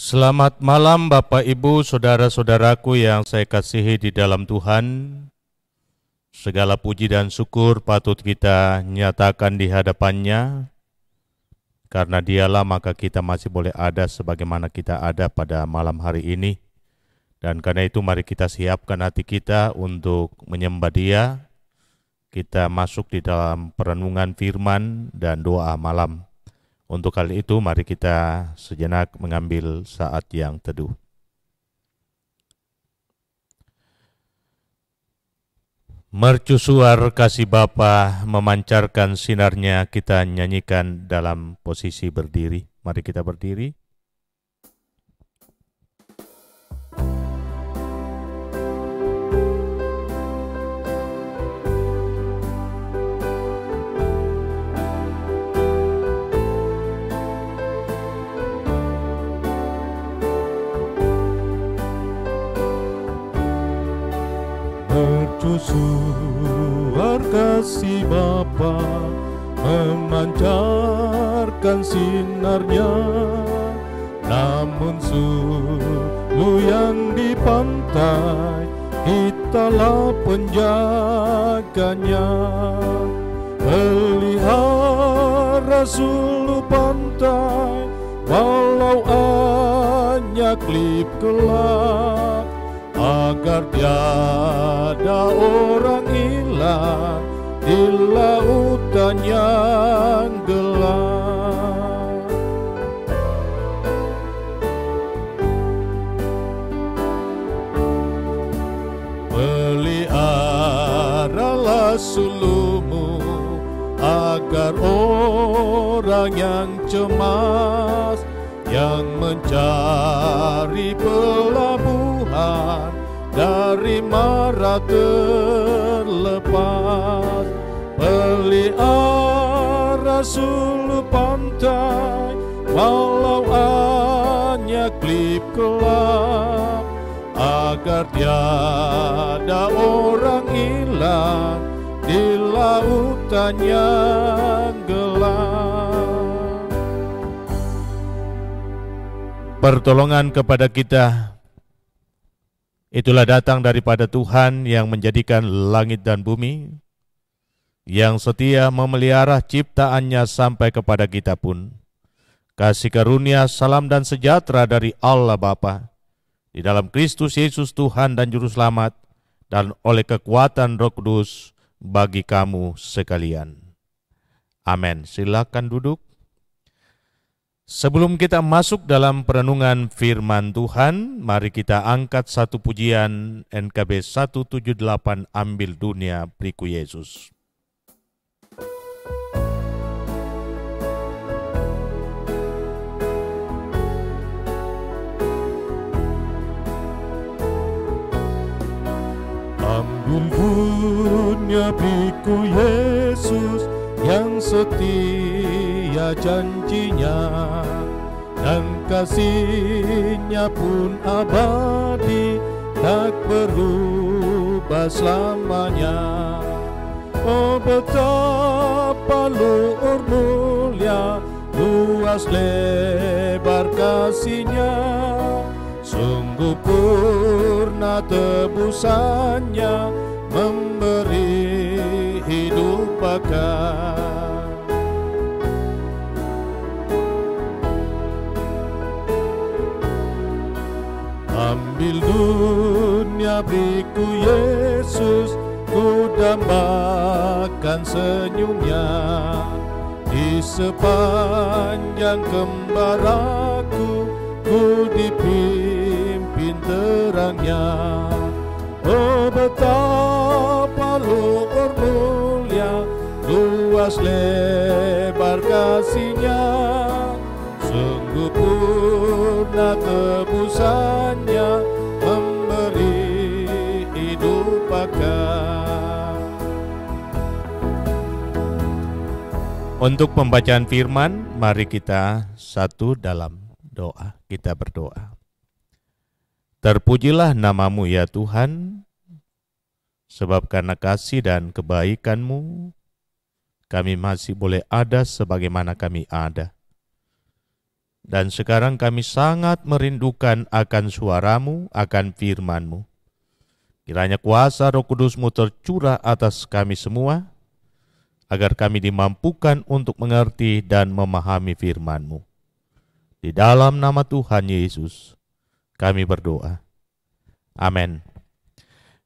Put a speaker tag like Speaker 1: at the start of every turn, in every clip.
Speaker 1: Selamat malam Bapak Ibu, saudara-saudaraku yang saya kasihi di dalam Tuhan. Segala puji dan syukur patut kita nyatakan di hadapannya. Karena Dialah maka kita masih boleh ada sebagaimana kita ada pada malam hari ini. Dan karena itu mari kita siapkan hati kita untuk menyembah Dia. Kita masuk di dalam perenungan firman dan doa malam. Untuk kali itu mari kita sejenak mengambil saat yang teduh. Mercusuar kasih Bapa memancarkan sinarnya, kita nyanyikan dalam posisi berdiri. Mari kita berdiri.
Speaker 2: Mercusuar kasih Bapa memancarkan sinarnya, namun sulu yang di pantai kitalah penjaganya. Pelihara sulu pantai walau hanya klip gelap, agar tiada orang hilang di lautan yang gelap. Peliharalah sulumu agar orang yang cemas, yang mencari pelabuhan dari mara terlepas. Pelihara sulu pantai walau hanya klip gelap, agar tiada orang hilang di lautan yang gelap.
Speaker 1: Pertolongan kepada kita itulah datang daripada Tuhan yang menjadikan langit dan bumi, yang setia memelihara ciptaannya sampai kepada kita pun. Kasih karunia, salam dan sejahtera dari Allah Bapa, di dalam Kristus Yesus Tuhan dan Juru Selamat, dan oleh kekuatan Roh Kudus bagi kamu sekalian. Amin. Silakan duduk. Sebelum kita masuk dalam perenungan firman Tuhan, mari kita angkat satu pujian NKB 178, Ambil Dunia Beriku Yesus.
Speaker 2: Ambil dunia beriku Yesus, yang setia janjinya, dan kasihnya pun abadi, tak berubah selamanya. Oh betapa luhur mulia, luas lebar kasihnya, sungguh purna tebusannya, memberi hidup bakal. Ambil dunia beriku Yesus, ku dambakan senyumnya, di sepanjang kembaraku, ku dipimpin terangnya. Oh betapa luhur mulia, luas lebar kasihnya, sungguh purna tebusannya, memberi hidup bakal.
Speaker 1: Untuk pembacaan firman, mari kita satu dalam doa. Kita berdoa. Terpujilah namamu ya Tuhan, sebab karena kasih dan kebaikan-Mu, kami masih boleh ada sebagaimana kami ada. Dan sekarang kami sangat merindukan akan suara-Mu, akan firman-Mu. Kiranya kuasa Roh Kudus-Mu tercurah atas kami semua, agar kami dimampukan untuk mengerti dan memahami firman-Mu. Di dalam nama Tuhan Yesus, kami berdoa. Amin.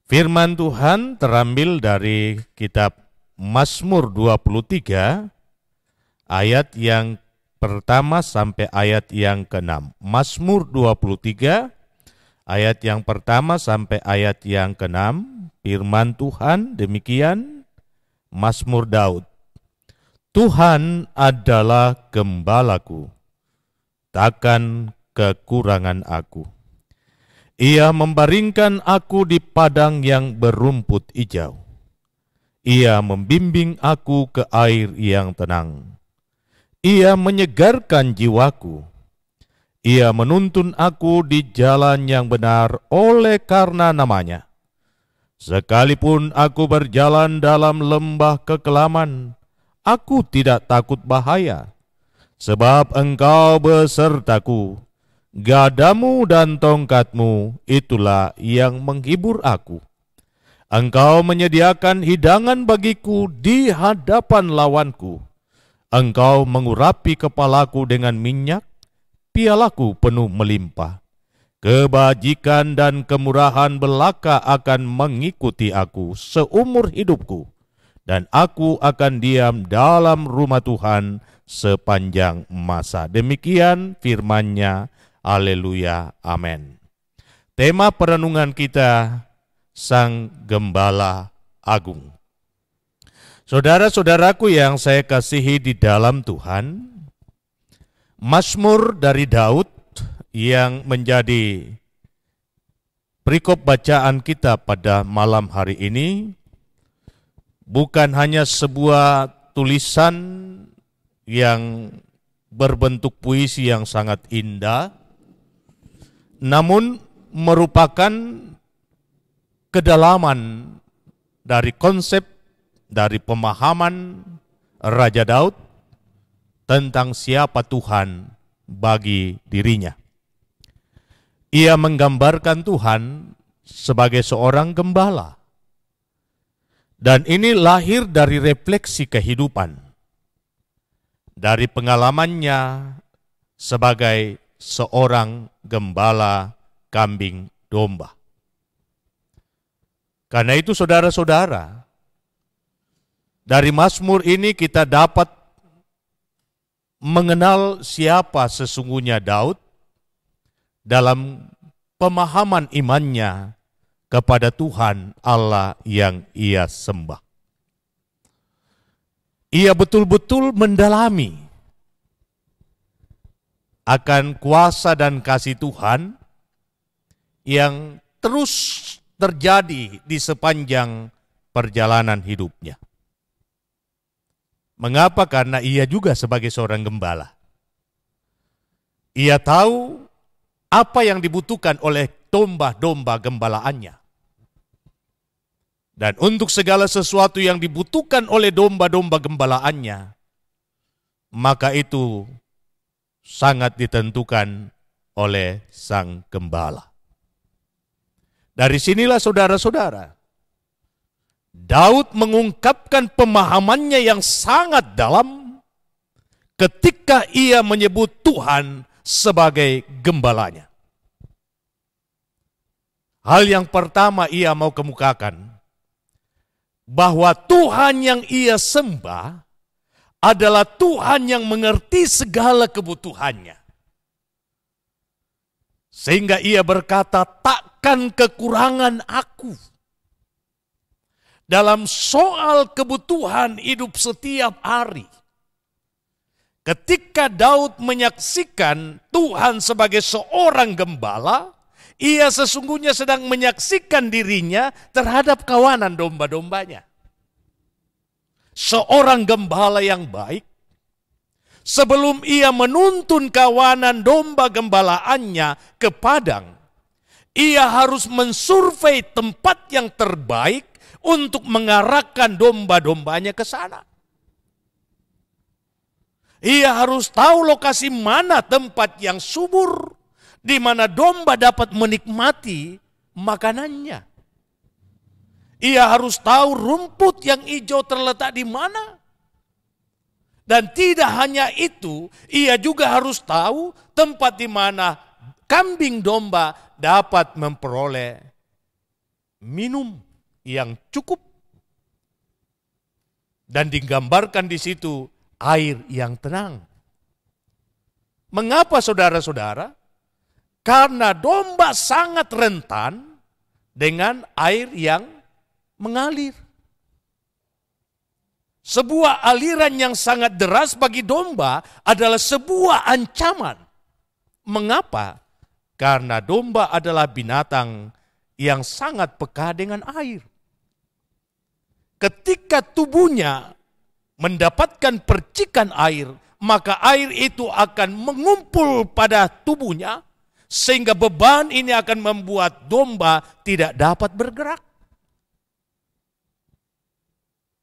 Speaker 1: Firman Tuhan terambil dari kitab Mazmur 23, ayat yang pertama sampai ayat yang ke-6. Mazmur 23, ayat yang pertama sampai ayat yang ke-6, firman Tuhan demikian, Mazmur Daud. Tuhan adalah gembalaku, takkan kekurangan aku. Ia membaringkan aku di padang yang berumput hijau. Ia membimbing aku ke air yang tenang. Ia menyegarkan jiwaku. Ia menuntun aku di jalan yang benar oleh karena namanya. Sekalipun aku berjalan dalam lembah kekelaman, aku tidak takut bahaya, sebab Engkau besertaku. Gadamu dan tongkatmu, itulah yang menghibur aku. Engkau menyediakan hidangan bagiku di hadapan lawanku. Engkau mengurapi kepalaku dengan minyak, pialaku penuh melimpah. Kebajikan dan kemurahan belaka akan mengikuti aku seumur hidupku, dan aku akan diam dalam rumah Tuhan sepanjang masa. Demikian firman-Nya. Haleluya. Amin. Tema perenungan kita, Sang Gembala Agung. Saudara-saudaraku yang saya kasihi di dalam Tuhan, Mazmur dari Daud yang menjadi perikop bacaan kita pada malam hari ini bukan hanya sebuah tulisan yang berbentuk puisi yang sangat indah, namun merupakan kedalaman dari konsep, dari pemahaman Raja Daud tentang siapa Tuhan bagi dirinya. Ia menggambarkan Tuhan sebagai seorang gembala. Dan ini lahir dari refleksi kehidupan, dari pengalamannya sebagai seorang gembala kambing domba. Karena itu saudara-saudara, dari Mazmur ini kita dapat mengenal siapa sesungguhnya Daud dalam pemahaman imannya kepada Tuhan Allah yang ia sembah. Ia betul-betul mendalami akan kuasa dan kasih Tuhan yang terus terjadi di sepanjang perjalanan hidupnya. Mengapa? Karena ia juga sebagai seorang gembala. Ia tahu apa yang dibutuhkan oleh domba-domba gembalaannya. Dan untuk segala sesuatu yang dibutuhkan oleh domba-domba gembalaannya, maka itu sangat ditentukan oleh sang gembala. Dari sinilah saudara-saudara, Daud mengungkapkan pemahamannya yang sangat dalam ketika ia menyebut Tuhan sebagai gembalanya. Hal yang pertama ia mau kemukakan, bahwa Tuhan yang ia sembah adalah Tuhan yang mengerti segala kebutuhannya. Sehingga ia berkata, takkan kekurangan aku. Dalam soal kebutuhan hidup setiap hari. Ketika Daud menyaksikan Tuhan sebagai seorang gembala, ia sesungguhnya sedang menyaksikan dirinya terhadap kawanan domba-dombanya. Seorang gembala yang baik, sebelum ia menuntun kawanan domba gembalaannya ke padang, ia harus mensurvei tempat yang terbaik untuk mengarahkan domba-dombanya ke sana.
Speaker 3: Ia harus tahu lokasi mana tempat yang subur, di mana domba dapat menikmati makanannya. Ia harus tahu rumput yang hijau terletak di mana. Dan tidak hanya itu, ia juga harus tahu tempat di mana kambing domba dapat memperoleh minum yang cukup. Dan digambarkan di situ air yang tenang. Mengapa saudara-saudara? Karena domba sangat rentan dengan air yang mengalir. Sebuah aliran yang sangat deras bagi domba adalah sebuah ancaman. Mengapa? Karena domba adalah binatang yang sangat peka dengan air. Ketika tubuhnya mendapatkan percikan air, maka air itu akan mengumpul pada tubuhnya, sehingga beban ini akan membuat domba tidak dapat bergerak.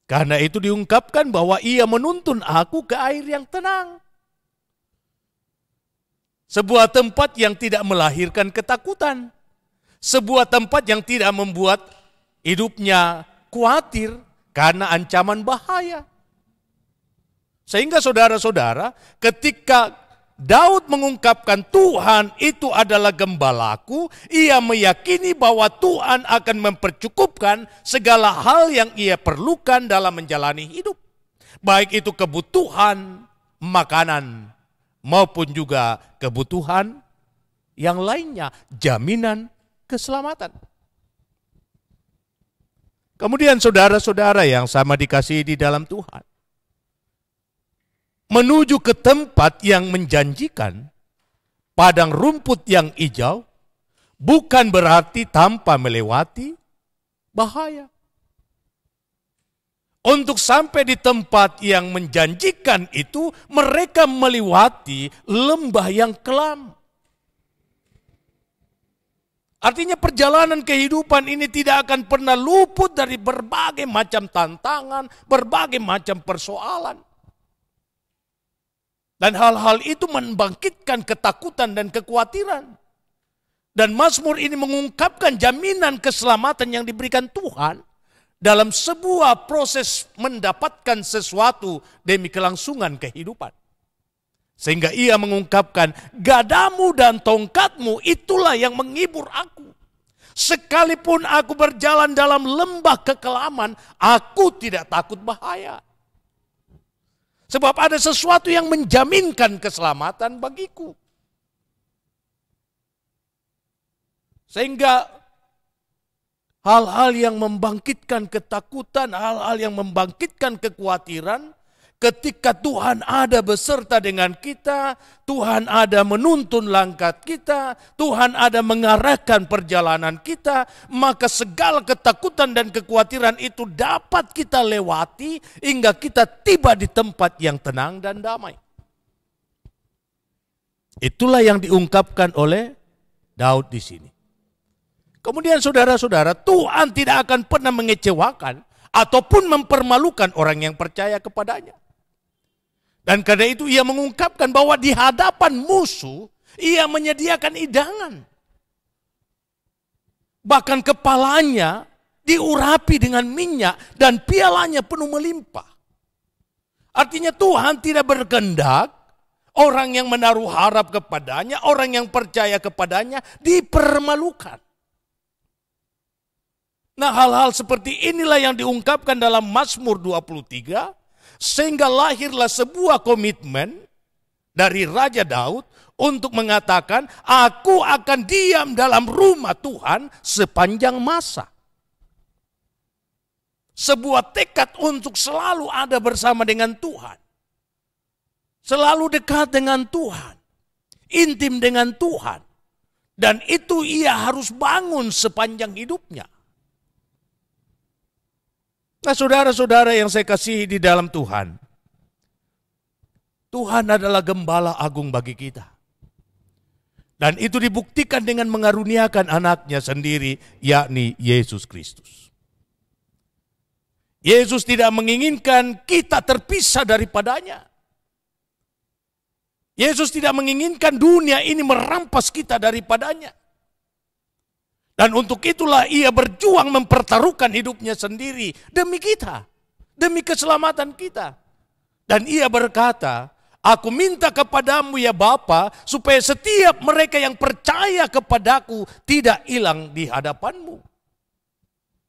Speaker 3: Karena itu diungkapkan bahwa ia menuntun aku ke air yang tenang. Sebuah tempat yang tidak melahirkan ketakutan. Sebuah tempat yang tidak membuat hidupnya khawatir karena ancaman bahaya. Sehingga saudara-saudara, ketika Daud mengungkapkan Tuhan itu adalah gembalaku, ia meyakini bahwa Tuhan akan mempercukupkan segala hal yang ia perlukan dalam menjalani hidup. Baik itu kebutuhan makanan maupun juga kebutuhan yang lainnya, jaminan keselamatan. Kemudian saudara-saudara yang sama dikasihi di dalam Tuhan, menuju ke tempat yang menjanjikan, padang rumput yang hijau, bukan berarti tanpa melewati bahaya. Untuk sampai di tempat yang menjanjikan itu, mereka melewati lembah yang kelam. Artinya perjalanan kehidupan ini tidak akan pernah luput dari berbagai macam tantangan, berbagai macam persoalan. Dan hal-hal itu membangkitkan ketakutan dan kekhawatiran. Dan Mazmur ini mengungkapkan jaminan keselamatan yang diberikan Tuhan dalam sebuah proses mendapatkan sesuatu demi kelangsungan kehidupan. Sehingga ia mengungkapkan, gadamu dan tongkatmu itulah yang menghibur aku. Sekalipun aku berjalan dalam lembah kekelaman, aku tidak takut bahaya. Sebab ada sesuatu yang menjaminkan keselamatan bagiku. Sehingga hal-hal yang membangkitkan ketakutan, hal-hal yang membangkitkan kekhawatiran, ketika Tuhan ada beserta dengan kita, Tuhan ada menuntun langkah kita, Tuhan ada mengarahkan perjalanan kita, maka segala ketakutan dan kekhawatiran itu dapat kita lewati hingga kita tiba di tempat yang tenang dan damai. Itulah yang diungkapkan oleh Daud di sini. Kemudian saudara-saudara, Tuhan tidak akan pernah mengecewakan ataupun mempermalukan orang yang percaya kepadanya. Dan karena itu ia mengungkapkan bahwa di hadapan musuh, ia menyediakan hidangan. Bahkan kepalanya diurapi dengan minyak dan pialanya penuh melimpah. Artinya Tuhan tidak berkehendak orang yang menaruh harap kepadanya, orang yang percaya kepadanya dipermalukan. Nah, hal-hal seperti inilah yang diungkapkan dalam Mazmur 23, sehingga lahirlah sebuah komitmen dari Raja Daud untuk mengatakan, aku akan diam dalam rumah Tuhan sepanjang masa. Sebuah tekad untuk selalu ada bersama dengan Tuhan. Selalu dekat dengan Tuhan. Intim dengan Tuhan. Dan itu ia harus bangun sepanjang hidupnya. Nah, saudara-saudara yang saya kasihi di dalam Tuhan, Tuhan adalah gembala agung bagi kita. Dan itu dibuktikan dengan mengaruniakan anaknya sendiri, yakni Yesus Kristus. Yesus tidak menginginkan kita terpisah daripadanya. Yesus tidak menginginkan dunia ini merampas kita daripadanya. Dan untuk itulah ia berjuang mempertaruhkan hidupnya sendiri demi kita, demi keselamatan kita. Dan ia berkata, aku minta kepadamu ya Bapa, supaya setiap mereka yang percaya kepadaku tidak hilang di hadapanmu.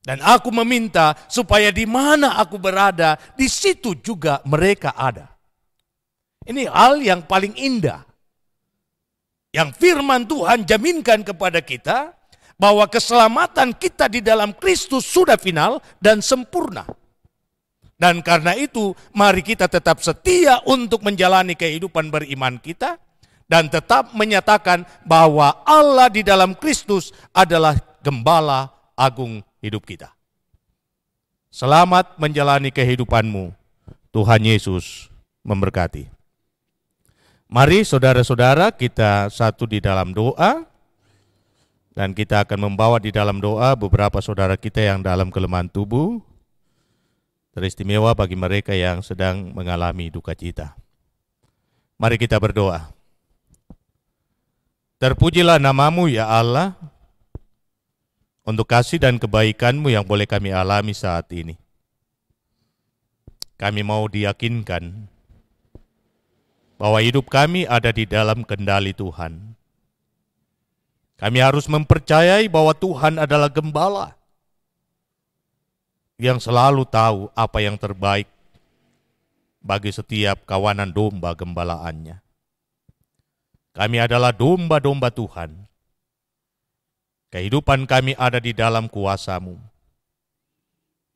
Speaker 3: Dan aku meminta supaya di mana aku berada, di situ juga mereka ada. Ini hal yang paling indah. Yang firman Tuhan jaminkan kepada kita, bahwa keselamatan kita di dalam Kristus sudah final dan sempurna. Dan karena itu, mari kita tetap setia untuk menjalani kehidupan beriman kita, dan tetap menyatakan bahwa Allah di dalam Kristus adalah Gembala Agung hidup kita. Selamat menjalani kehidupanmu. Tuhan Yesus memberkati. Mari saudara-saudara kita satu di dalam doa, dan kita akan membawa di dalam doa beberapa saudara kita yang dalam kelemahan tubuh, teristimewa bagi mereka yang sedang mengalami duka cita. Mari kita berdoa. Terpujilah namamu ya Allah, untuk kasih dan kebaikan-Mu yang boleh kami alami saat ini. Kami mau diyakinkan bahwa hidup kami ada di dalam kendali Tuhan. Kami harus mempercayai bahwa Tuhan adalah Gembala yang selalu tahu apa yang terbaik bagi setiap kawanan domba gembalaannya. Kami adalah domba-domba Tuhan. Kehidupan kami ada di dalam kuasa-Mu.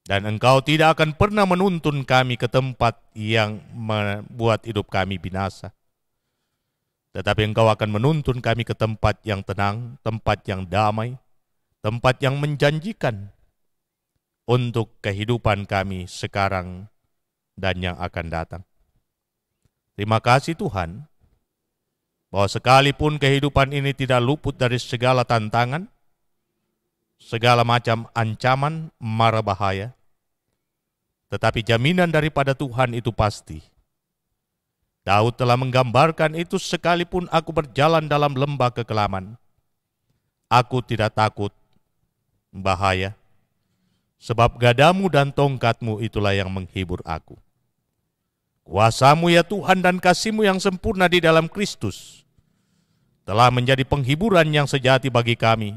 Speaker 3: Dan Engkau tidak akan pernah menuntun kami ke tempat yang membuat hidup kami binasa. Tetapi Engkau akan menuntun kami ke tempat yang tenang, tempat yang damai, tempat yang menjanjikan untuk kehidupan kami sekarang dan yang akan datang. Terima kasih Tuhan, bahwa sekalipun kehidupan ini tidak luput dari segala tantangan, segala macam ancaman, mara bahaya, tetapi jaminan daripada Tuhan itu pasti. Daud telah menggambarkan itu, sekalipun aku berjalan dalam lembah kekelaman, aku tidak takut bahaya, sebab gadamu dan tongkatmu itulah yang menghibur aku. Kuasa-Mu ya Tuhan dan kasih-Mu yang sempurna di dalam Kristus telah menjadi penghiburan yang sejati bagi kami,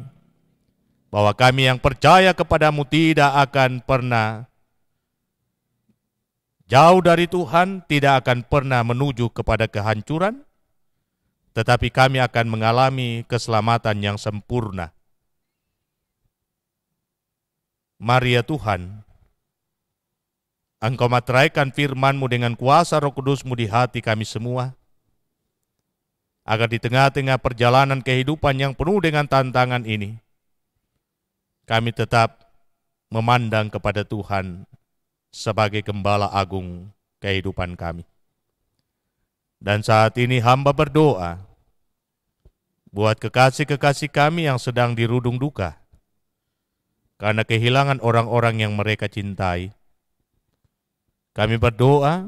Speaker 3: bahwa kami yang percaya kepadamu tidak akan pernah jauh dari Tuhan, tidak akan pernah menuju kepada kehancuran, tetapi kami akan mengalami keselamatan yang sempurna. Mari ya Tuhan, Engkau materaikan firman-Mu dengan kuasa Roh Kudus-Mu di hati kami semua, agar di tengah-tengah perjalanan kehidupan yang penuh dengan tantangan ini, kami tetap memandang kepada Tuhan sebagai Gembala Agung kehidupan kami. Dan saat ini hamba berdoa buat kekasih-kekasih kami yang sedang dirudung duka karena kehilangan orang-orang yang mereka cintai. Kami berdoa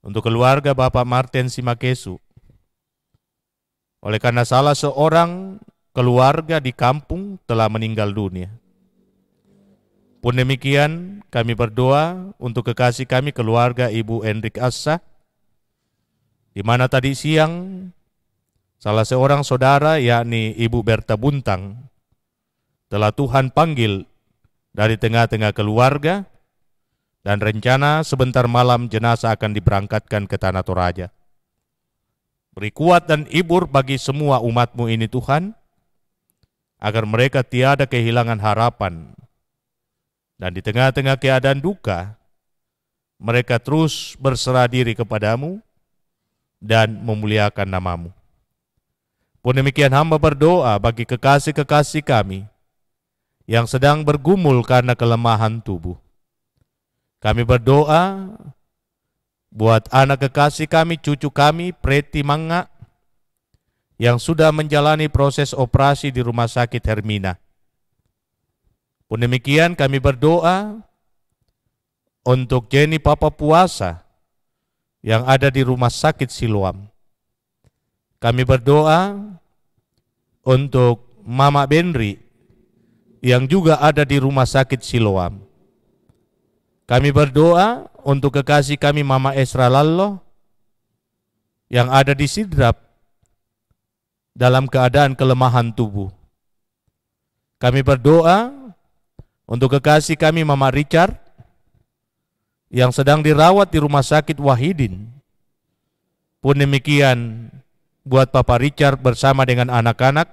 Speaker 3: untuk keluarga Bapak Martin Simakesu, oleh karena salah seorang keluarga di kampung telah meninggal dunia. Pun demikian, kami berdoa untuk kekasih kami keluarga Ibu Hendrik Assa, di mana tadi siang salah seorang saudara, yakni Ibu Berta Buntang, telah Tuhan panggil dari tengah-tengah keluarga, dan rencana sebentar malam jenazah akan diberangkatkan ke Tanah Toraja. Beri kuat dan hibur bagi semua umat-Mu ini Tuhan, agar mereka tiada kehilangan harapan. Dan di tengah-tengah keadaan duka, mereka terus berserah diri kepadamu dan memuliakan nama-Mu. Pun demikian hamba berdoa bagi kekasih-kekasih kami yang sedang bergumul karena kelemahan tubuh. Kami berdoa buat anak kekasih kami, cucu kami, Preti Mangga, yang sudah menjalani proses operasi di Rumah Sakit Hermina. Pun demikian kami berdoa untuk Jenny Papa Puasa yang ada di Rumah Sakit Siloam.
Speaker 1: Kami berdoa untuk Mama Benri yang juga ada di rumah sakit Siloam. Kami berdoa untuk kekasih kami Mama Esra Lallo yang ada di Sidrap dalam keadaan kelemahan tubuh. Kami berdoa untuk kekasih kami Mama Richard yang sedang dirawat di rumah sakit Wahidin. Pun demikian buat Papa Richard bersama dengan anak-anak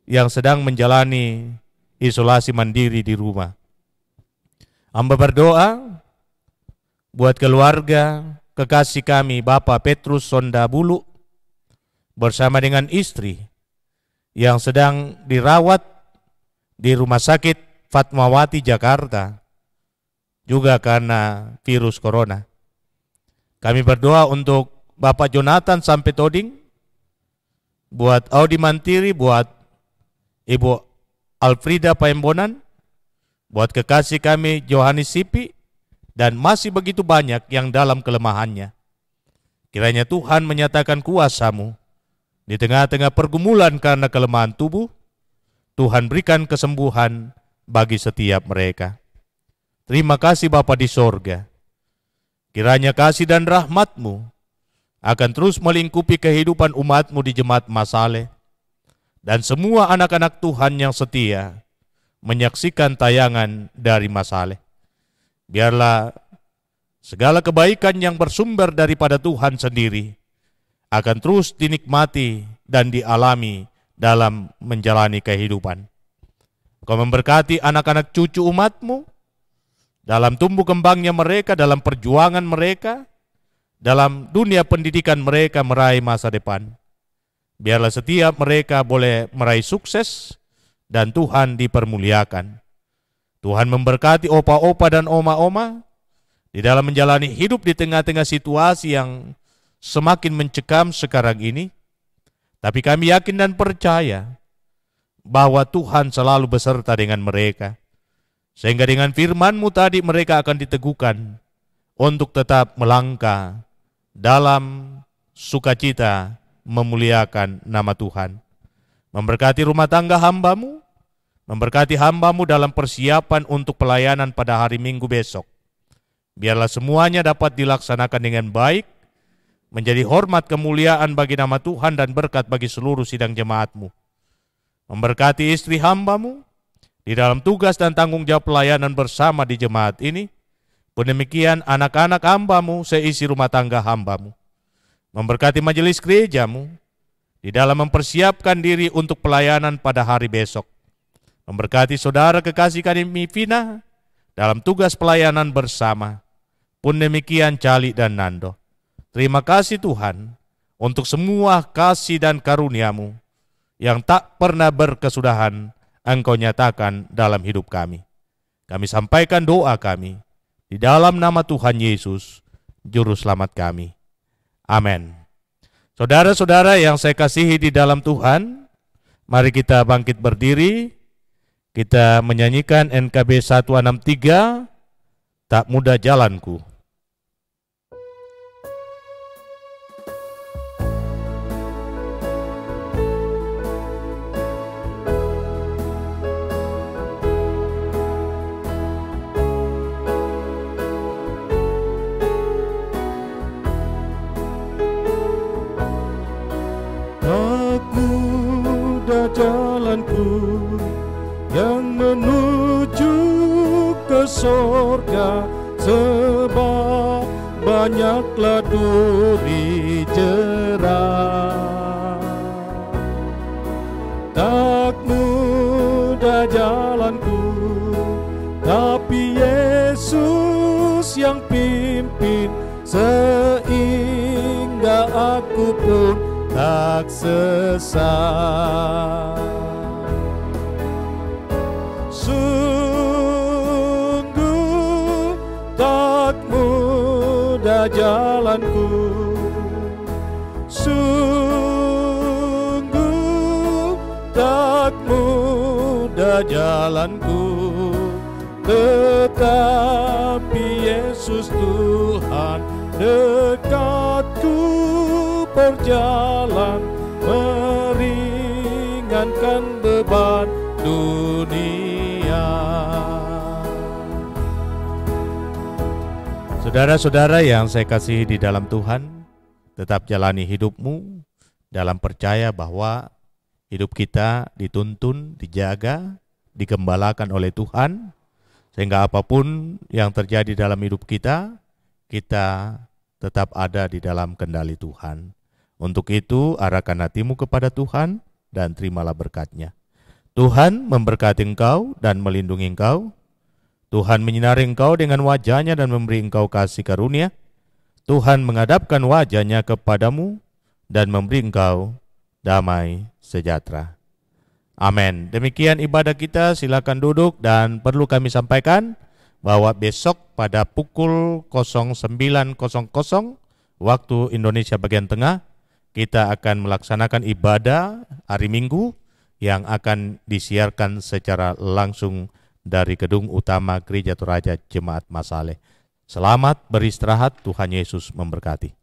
Speaker 1: yang sedang menjalani isolasi mandiri di rumah. Hamba berdoa buat keluarga kekasih kami Bapak Petrus Sonda Bulu bersama dengan istri yang sedang dirawat di rumah sakit Fatmawati Jakarta juga karena virus corona. Kami berdoa untuk Bapak Jonathan sampai Toding, buat Audi Mantiri, buat Ibu Alfrida Paembonan, buat kekasih kami Johannes Sipi, dan masih begitu banyak yang dalam kelemahannya. Kiranya Tuhan menyatakan kuasa-Mu di tengah-tengah pergumulan karena kelemahan tubuh. Tuhan berikan kesembuhan bagi setiap mereka. Terima kasih Bapa di sorga. Kiranya kasih dan rahmat-Mu akan terus melingkupi kehidupan umat-Mu di Jemaat Masale dan semua anak-anak Tuhan yang setia menyaksikan tayangan dari Masale. Biarlah segala kebaikan yang bersumber daripada Tuhan sendiri akan terus dinikmati dan dialami dalam menjalani kehidupan. Kau memberkati anak-anak cucu umat-Mu dalam tumbuh kembangnya mereka, dalam perjuangan mereka, dalam dunia pendidikan mereka meraih masa depan. Biarlah setiap mereka boleh meraih sukses dan Tuhan dipermuliakan. Tuhan memberkati opa-opa dan oma-oma di dalam menjalani hidup di tengah-tengah situasi yang semakin mencekam sekarang ini. Tapi kami yakin dan percaya bahwa Tuhan selalu beserta dengan mereka. Sehingga dengan firman-Mu tadi mereka akan diteguhkan untuk tetap melangkah dalam sukacita memuliakan nama Tuhan. Memberkati rumah tangga hamba-Mu, memberkati hamba-Mu dalam persiapan untuk pelayanan pada hari Minggu besok. Biarlah semuanya dapat dilaksanakan dengan baik, menjadi hormat kemuliaan bagi nama Tuhan dan berkat bagi seluruh sidang jemaat-Mu. Memberkati istri hamba-Mu di dalam tugas dan tanggung jawab pelayanan bersama di jemaat ini. Pun demikian anak-anak hamba-Mu seisi rumah tangga hamba-Mu. Memberkati majelis gereja-Mu di dalam mempersiapkan diri untuk pelayanan pada hari besok. Memberkati saudara kekasih kami Vina dalam tugas pelayanan bersama. Pun demikian Cali dan Nando. Terima kasih Tuhan untuk semua kasih dan karunia-Mu yang tak pernah berkesudahan Engkau nyatakan dalam hidup kami. Kami sampaikan doa kami di dalam nama Tuhan Yesus, Juru Selamat kami. Amin. Saudara-saudara yang saya kasihi di dalam Tuhan, mari kita bangkit berdiri. Kita menyanyikan NKB 163, Tak Mudah Jalanku.
Speaker 2: Jalanku yang menuju ke sorga, sebab banyaklah duri jerat. Tak mudah jalanku, tapi Yesus yang pimpin, sehingga aku pun tak sesat. Sungguh tak mudah jalanku, sungguh tak mudah jalanku, tetapi Yesus Tuhan dekatku berjalan, meringankan beban dunia.
Speaker 1: Saudara-saudara yang saya kasihi di dalam Tuhan, tetap jalani hidupmu dalam percaya bahwa hidup kita dituntun, dijaga, digembalakan oleh Tuhan, sehingga apapun yang terjadi dalam hidup kita, kita tetap ada di dalam kendali Tuhan. Untuk itu, arahkan hatimu kepada Tuhan dan terimalah berkat-Nya. Tuhan memberkati engkau dan melindungi engkau. Tuhan menyinari engkau dengan wajah-Nya dan memberi engkau kasih karunia. Tuhan menghadapkan wajah-Nya kepadamu dan memberi engkau damai sejahtera. Amin. Demikian ibadah kita, silakan duduk, dan perlu kami sampaikan bahwa besok pada pukul 09.00 waktu Indonesia bagian tengah, kita akan melaksanakan ibadah hari Minggu yang akan disiarkan secara langsung dari gedung utama Gereja Toraja Jemaat Masaleh. Selamat beristirahat, Tuhan Yesus memberkati.